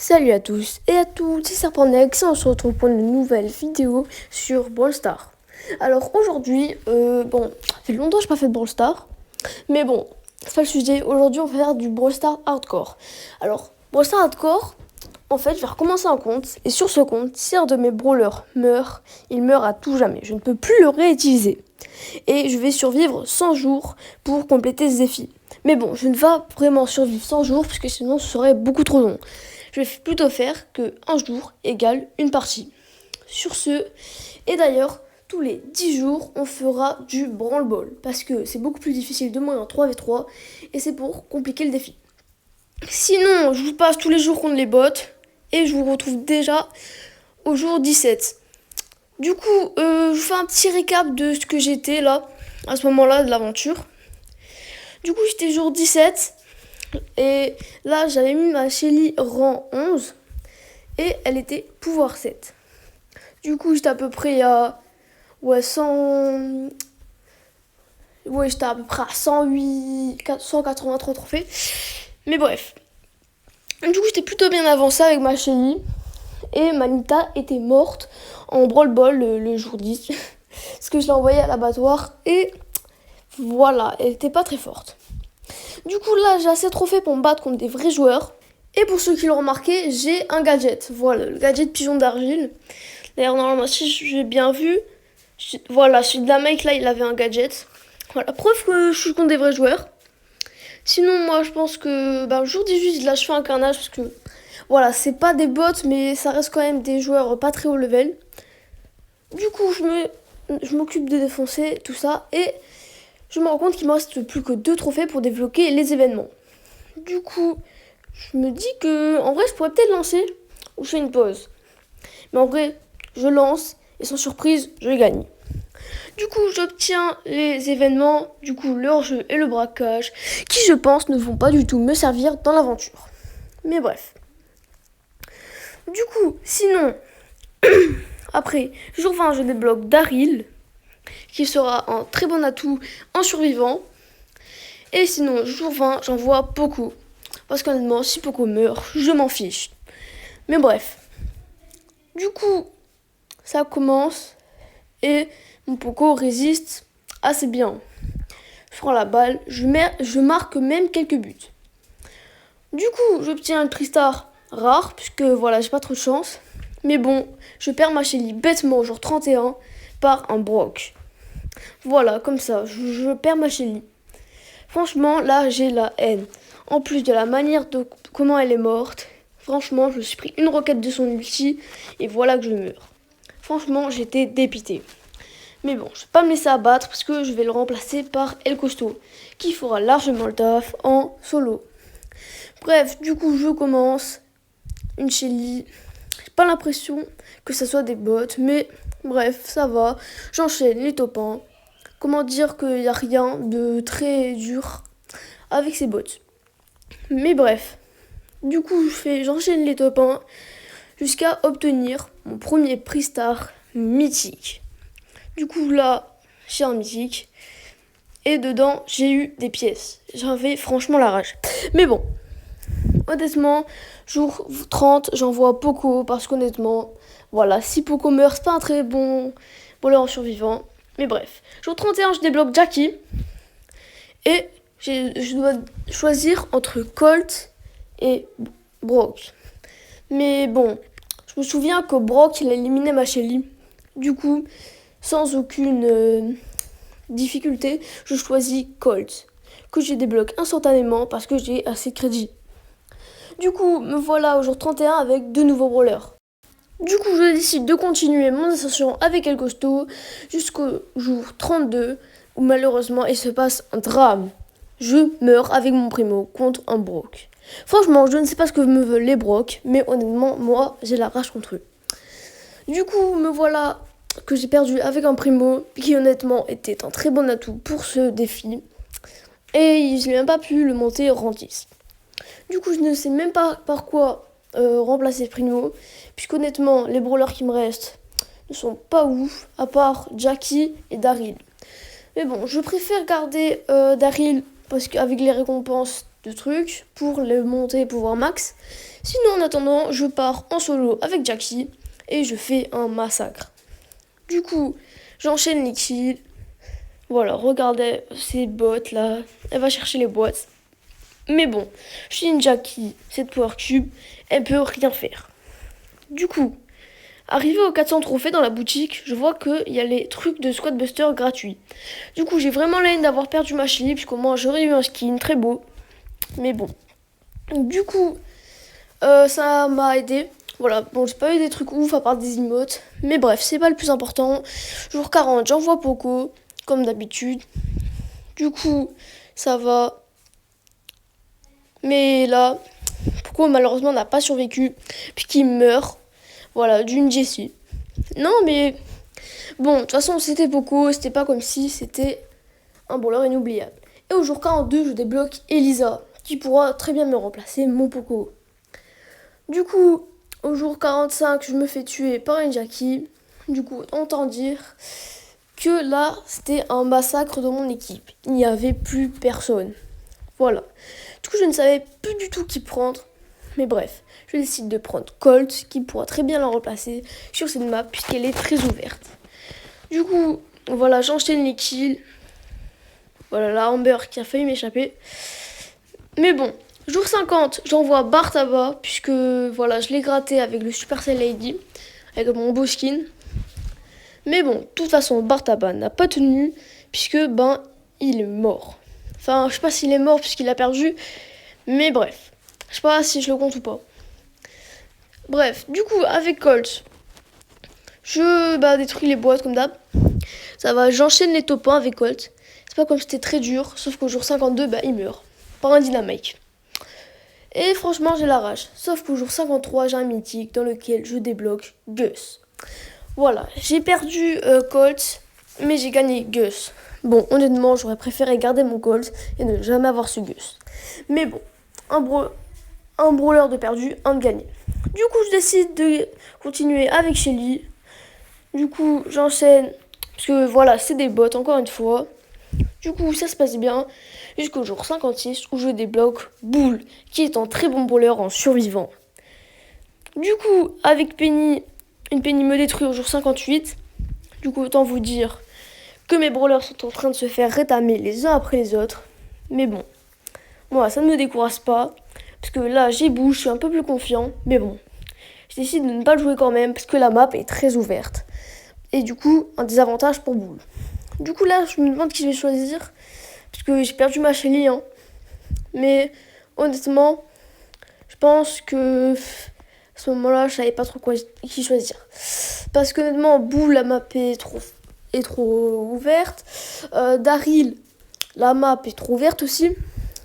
Salut à tous et à toutes, c'est Serpentex et on se retrouve pour une nouvelle vidéo sur Brawl Stars. Alors aujourd'hui, ça fait longtemps que je n'ai pas fait de Brawl Stars, mais bon, c'est pas le sujet. Aujourd'hui on va faire du Brawl Stars Hardcore. Alors, Brawl Stars Hardcore, en fait je vais recommencer un compte, et sur ce compte, si un de mes brawlers meurt, il meurt à tout jamais. Je ne peux plus le réutiliser. Et je vais survivre 100 jours pour compléter ce défi. Mais bon, je ne vais pas vraiment survivre 100 jours, parce que sinon ce serait beaucoup trop long. Je vais plutôt faire que un jour égale une partie. Sur ce, et d'ailleurs, tous les 10 jours, on fera du branle-ball. Parce que c'est beaucoup plus difficile de mourir en 3v3, et c'est pour compliquer le défi. Sinon, je vous passe tous les jours contre les bots, et je vous retrouve déjà au jour 17. Du coup, je vous fais un petit récap de ce que j'étais là, à ce moment-là de l'aventure. Du coup, j'étais jour 17. Et là, j'avais mis ma Shelly rang 11 et elle était pouvoir 7. Du coup, j'étais à peu près à 100. Ouais, j'étais à peu près à 183 trophées. Mais bref. Du coup, j'étais plutôt bien avancé avec ma Shelly. Et Manita était morte en brawl ball le jour 10. Parce que je l'ai envoyée à l'abattoir. Et voilà, elle était pas très forte. Du coup, là, j'ai assez de trophées pour me battre contre des vrais joueurs. Et pour ceux qui l'ont remarqué, j'ai un gadget. Voilà, le gadget pigeon d'argile. D'ailleurs, normalement, si j'ai bien vu, voilà, celui de la mec, là, il avait un gadget. Voilà, preuve que je suis contre des vrais joueurs. Sinon, moi, je pense que le jour 18, là, je fais un carnage parce que, voilà, c'est pas des bots, mais ça reste quand même des joueurs pas très haut level. Du coup, je m'occupe de défoncer tout ça et je me rends compte qu'il me reste plus que 2 trophées pour débloquer les événements. Du coup, je me dis que en vrai, je pourrais peut-être lancer ou je fais une pause. Mais en vrai, je lance et sans surprise, je gagne. Du coup, j'obtiens les événements, du coup, le hors-jeu et le braquage, qui je pense ne vont pas du tout me servir dans l'aventure. Mais bref. Du coup, sinon, après, jour 20, je débloque Daryl, qui sera un très bon atout en survivant. Et sinon, jour 20, j'envoie Poco. Parce qu'honnêtement, si Poco meurt, je m'en fiche. Mais bref. Du coup, ça commence. Et mon Poco résiste assez bien. Je prends la balle, je marque même quelques buts. Du coup, j'obtiens une Tristar rare, puisque voilà, j'ai pas trop de chance. Mais bon, je perds ma Shelly bêtement au jour 31 par un Brock. Voilà, comme ça, je perds ma Shelly. Franchement, là, j'ai la haine. En plus de la manière de comment elle est morte, franchement, je me suis pris une roquette de son ulti et voilà que je meurs. Franchement, j'étais dépité. Mais bon, je vais pas me laisser abattre parce que je vais le remplacer par El Costaud, qui fera largement le taf en solo. Bref, du coup, je commence une Shelly. J'ai pas l'impression que ça soit des bots, mais bref, ça va. J'enchaîne les top 1. Comment dire qu'il n'y a rien de très dur avec ces bots. Mais bref, du coup, j'enchaîne les top 1 jusqu'à obtenir mon premier prix star mythique. Du coup, là, j'ai un mythique. Et dedans, j'ai eu des pièces. J'avais franchement la rage. Mais bon, honnêtement, jour 30, j'envoie Poco. Parce qu'honnêtement, voilà, si Poco meurt, c'est pas un très bon bowler en survivant. Mais bref, jour 31, je débloque Jackie. Et je dois choisir entre Colt et Brock. Mais bon, je me souviens que Brock, il a éliminé ma Shelly. Du coup, sans aucune difficulté, je choisis Colt, que je débloque instantanément parce que j'ai assez de crédit. Du coup, me voilà au jour 31 avec 2 nouveaux brawlers. Du coup, je décide de continuer mon ascension avec El Costaud jusqu'au jour 32, où malheureusement, il se passe un drame. Je meurs avec mon primo contre un Brock. Franchement, je ne sais pas ce que me veulent les Brock, mais honnêtement, moi, j'ai la rage contre eux. Du coup, me voilà que j'ai perdu avec un primo qui honnêtement était un très bon atout pour ce défi. Et je n'ai même pas pu le monter rang 10. Du coup, je ne sais même pas par quoi remplacer primo, puisqu'honnêtement, les brawlers qui me restent ne sont pas ouf, à part Jackie et Daryl. Mais bon, je préfère garder Daryl parce qu'avec les récompenses de trucs pour le monter pouvoir max. Sinon, en attendant, je pars en solo avec Jackie et je fais un massacre. Du coup, j'enchaîne les kills. Voilà, regardez ces bottes là. Elle va chercher les boîtes. Mais bon, je suis une Jackie, cette Power Cube, elle peut rien faire. Du coup, arrivé aux 400 trophées dans la boutique, je vois qu'il y a les trucs de Squad Buster gratuits. Du coup, j'ai vraiment la haine d'avoir perdu ma chili, puisqu'au moins j'aurais eu un skin très beau. Mais bon. Du coup, ça m'a aidé. Voilà, bon, j'ai pas eu des trucs ouf à part des emotes. Mais bref, c'est pas le plus important. Jour 40, j'envoie Poco, comme d'habitude. Du coup, ça va. Mais là, Poco malheureusement n'a pas survécu, puisqu'il meurt. Voilà, d'une Jessie. Non, mais bon, de toute façon, c'était Poco, c'était pas comme si c'était un brawler inoubliable. Et au jour 42, je débloque Elisa, qui pourra très bien me remplacer mon Poco. Du coup, au jour 45, je me fais tuer par une Jackie. Du coup, autant dire que là, c'était un massacre de mon équipe. Il n'y avait plus personne. Voilà. Du coup, je ne savais plus du tout qui prendre. Mais bref, je décide de prendre Colt, qui pourra très bien la remplacer sur cette map, puisqu'elle est très ouverte. Du coup, voilà, j'enchaîne les kills. Voilà, la Amber qui a failli m'échapper. Mais bon, jour 50, j'envoie Bartaba, puisque voilà, je l'ai gratté avec le Supercell Lady, avec mon beau skin. Mais bon, de toute façon, Bartaba n'a pas tenu, puisque il est mort. Enfin, je sais pas s'il est mort puisqu'il a perdu, mais bref. Je sais pas si je le compte ou pas. Bref, du coup, avec Colt, je détruis les boîtes comme d'hab. Ça va, j'enchaîne les top 1 avec Colt. C'est pas comme c'était très dur, sauf qu'au jour 52, il meurt. Par un dynamite. Et franchement, j'ai la rage. Sauf qu'au jour 53, j'ai un mythique dans lequel je débloque Gus. Voilà, j'ai perdu Colt, mais j'ai gagné Gus. Bon, honnêtement, j'aurais préféré garder mon Colt et ne jamais avoir ce Gus. Mais bon, un brawler de perdu, un de gagné. Du coup, je décide de continuer avec Shelly. Du coup, j'enchaîne, parce que voilà, c'est des bots, encore une fois. Du coup, ça se passe bien, jusqu'au jour 56, où je débloque Bull, qui est un très bon brawler en survivant. Du coup, avec Penny, une Penny me détruit au jour 58. Du coup, autant vous dire que mes brawlers sont en train de se faire rétamer les uns après les autres. Mais bon, moi, ça ne me décourage pas, parce que là, j'ai Bull, je suis un peu plus confiant. Mais bon, je décide de ne pas le jouer quand même, parce que la map est très ouverte. Et du coup, un désavantage pour Bull. Du coup, là, je me demande qui je vais choisir, parce que j'ai perdu ma Shelly, hein. Mais honnêtement, je pense que à ce moment-là, je savais pas trop qui choisir. Parce que honnêtement, Bull, la map est trop ouverte. Daryl, la map est trop ouverte aussi.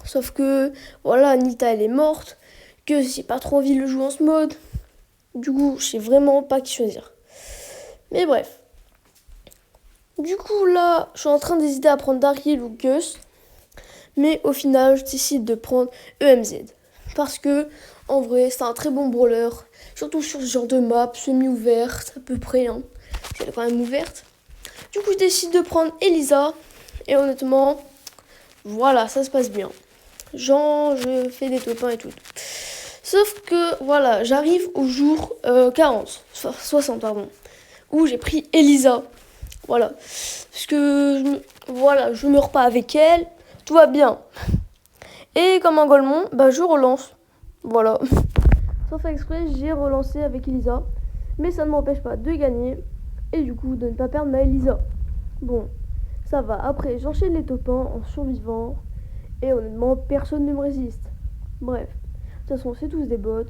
Sauf que, voilà, Anita, elle est morte. Que j'ai pas trop envie de le jouer en ce mode. Du coup, je sais vraiment pas qui choisir. Mais bref. Du coup, là, je suis en train d'hésiter à prendre Daryl ou Gus. Mais au final, je décide de prendre EMZ. Parce que, en vrai, c'est un très bon brawler. Surtout sur ce genre de map, semi-ouverte, à peu près. Hein. Elle est quand même ouverte. Du coup, je décide de prendre Elisa. Et honnêtement, voilà, ça se passe bien. Genre, je fais des top 1 et tout. Sauf que, voilà, j'arrive au jour 40, 60, pardon. Où j'ai pris Elisa. Voilà. Parce que, je meurs pas avec elle. Tout va bien. Et comme un golemon, je relance. Voilà. Sans faire exprès, j'ai relancé avec Elisa. Mais ça ne m'empêche pas de gagner. Et du coup, de ne pas perdre ma Elisa. Bon, ça va. Après, j'enchaîne les top 1 en survivant. Et honnêtement, personne ne me résiste. Bref. De toute façon, c'est tous des bots.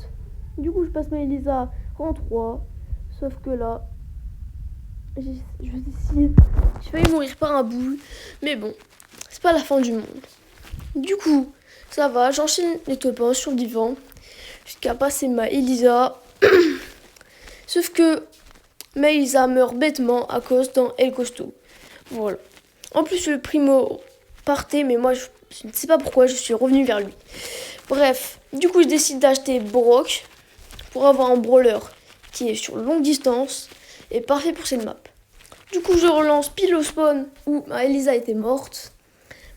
Du coup, je passe ma Elisa en 3. Sauf que là, je décide. J'ai failli mourir par un boule. Mais bon, c'est pas la fin du monde. Du coup, ça va. J'enchaîne les top 1 survivants. Jusqu'à passer ma Elisa. Sauf que ma Elisa meurt bêtement à cause d'un El Costo. Voilà. En plus, le primo partait, mais moi, je ne sais pas pourquoi, je suis revenue vers lui. Bref, du coup, je décide d'acheter Brock pour avoir un brawler qui est sur longue distance et parfait pour cette map. Du coup, je relance pile au spawn où ma Elisa était morte.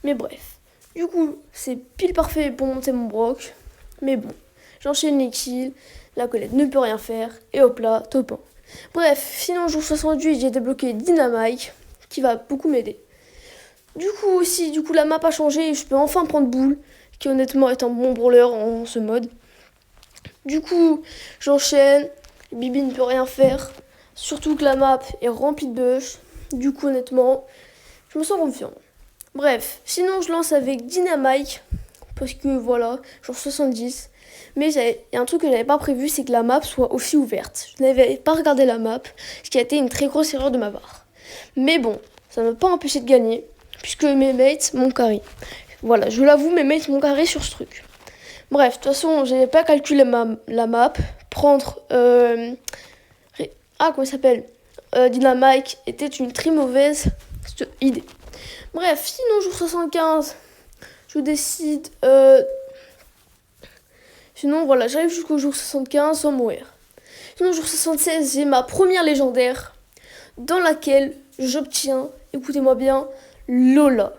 Mais bref, Du coup, c'est pile parfait pour monter mon broc. Mais bon, j'enchaîne les kills, la Colette ne peut rien faire, et hop là, top 1. Bref, sinon jour 68, j'ai débloqué Dynamite, qui va beaucoup m'aider. Du coup aussi, la map a changé et je peux enfin prendre Boule, qui honnêtement est un bon brawler en ce mode. Du coup, j'enchaîne, Bibi ne peut rien faire, surtout que la map est remplie de bugs. Du coup, honnêtement, je me sens confiant. Bref, sinon je lance avec Dynamite, parce que voilà, genre 70. Mais il y a un truc que j'avais pas prévu, c'est que la map soit aussi ouverte. Je n'avais pas regardé la map, ce qui a été une très grosse erreur de ma part. Mais bon, ça ne m'a pas empêché de gagner, puisque mes mates m'ont carré. Voilà, je l'avoue, mes mates m'ont carré sur ce truc. Bref, de toute façon, j'avais pas calculé la map. Prendre... comment il s'appelle Dynamite était une très mauvaise idée. Bref, sinon, jour 75, je décide... Sinon, voilà, j'arrive jusqu'au jour 75 sans mourir. Sinon, jour 76, j'ai ma première légendaire dans laquelle j'obtiens, écoutez-moi bien, Lola.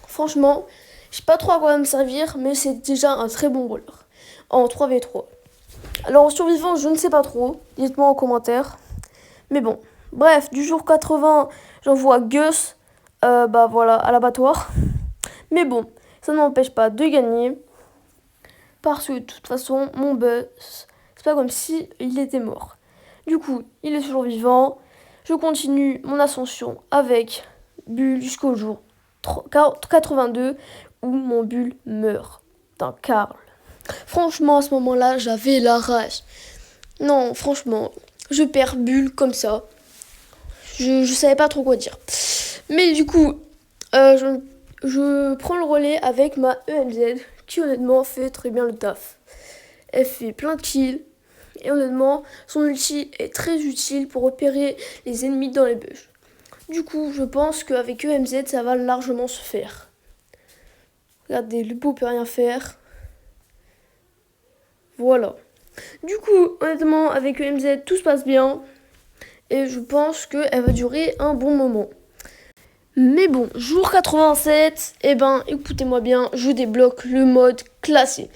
Franchement, je sais pas trop à quoi me servir, mais c'est déjà un très bon brawler en 3v3. Alors, en survivant, je ne sais pas trop. Dites-moi en commentaire. Mais bon, bref, du jour 80, j'envoie Gus, voilà, à l'abattoir. Mais bon, ça ne m'empêche pas de gagner. Parce que de toute façon, mon boss, c'est pas comme si il était mort. Du coup, il est toujours vivant. Je continue mon ascension avec Bull jusqu'au jour 82 où mon Bull meurt d'un Karl. Franchement, à ce moment-là, j'avais la rage. Non, franchement, je perds Bull comme ça. Je savais pas trop quoi dire. Mais du coup, je prends le relais avec ma EMZ qui honnêtement fait très bien le taf. Elle fait plein de kills et honnêtement, son ulti est très utile pour repérer les ennemis dans les bush. Du coup, je pense qu'avec EMZ, ça va largement se faire. Regardez, le beau peut rien faire. Voilà. Du coup, honnêtement, avec EMZ, tout se passe bien. Et je pense qu'elle va durer un bon moment. Mais bon, jour 87, écoutez-moi bien, je débloque le mode classé.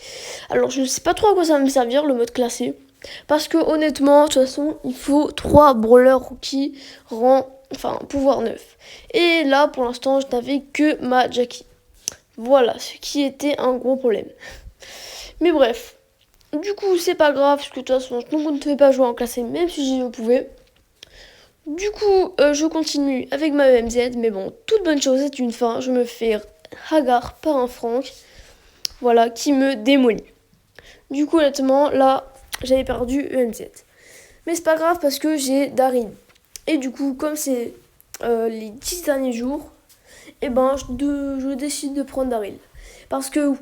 Alors, je ne sais pas trop à quoi ça va me servir, le mode classé. Parce que honnêtement, de toute façon, il faut 3 brawlers rookies pouvoir 9. Et là, pour l'instant, je n'avais que ma Jackie. Voilà, ce qui était un gros problème. Mais bref, du coup, c'est pas grave, parce que de toute façon, je ne pouvais pas jouer en classé, même si je pouvais. Du coup, je continue avec ma EMZ, mais bon, toute bonne chose est une fin. Je me fais hagar par un Frank, voilà, qui me démolit. Du coup, honnêtement, là, j'avais perdu EMZ. Mais c'est pas grave parce que j'ai Daryl. Et du coup, comme c'est les 10 derniers jours, je décide de prendre Daryl. Parce que,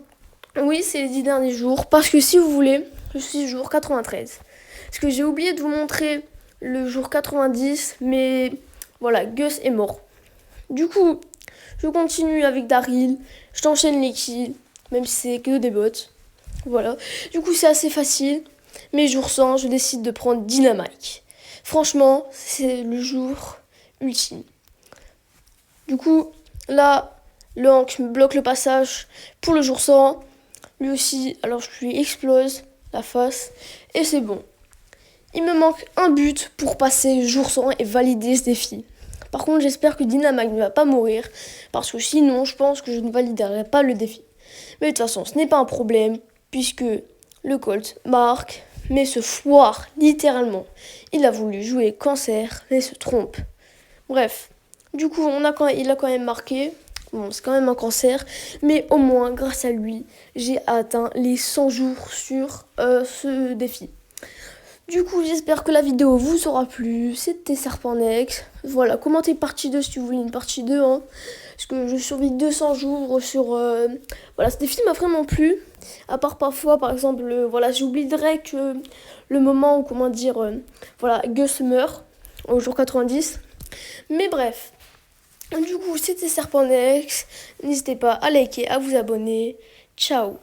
oui, c'est les 10 derniers jours. Parce que si vous voulez, je suis jour 93. Parce que j'ai oublié de vous montrer le jour 90, mais voilà, Gus est mort. Du coup, je continue avec Daryl, je t'enchaîne les kills, même si c'est que des bots. Voilà, du coup c'est assez facile, mais jour 100, je décide de prendre Dynamite. Franchement, c'est le jour ultime. Du coup, là, le Hank me bloque le passage pour le jour 100. Lui aussi, alors je lui explose la face, et c'est bon. Il me manque un but pour passer jour 100 et valider ce défi. Par contre, j'espère que Dynamite ne va pas mourir, parce que sinon, je pense que je ne validerai pas le défi. Mais de toute façon, ce n'est pas un problème, puisque le Colt marque, mais se foire littéralement. Il a voulu jouer cancer, mais se trompe. Bref, du coup, il a quand même marqué. Bon, c'est quand même un cancer, mais au moins, grâce à lui, j'ai atteint les 100 jours sur ce défi. Du coup, j'espère que la vidéo vous aura plu. C'était Serpentex. Voilà, commentez partie 2 si vous voulez une partie 2. Hein, parce que je survis 200 jours sur... Voilà, ce défi m'a vraiment plu. À part parfois, par exemple, j'oublierais que le moment où, Gus meurt au jour 90. Mais bref. Du coup, c'était Serpentex. N'hésitez pas à liker, à vous abonner. Ciao.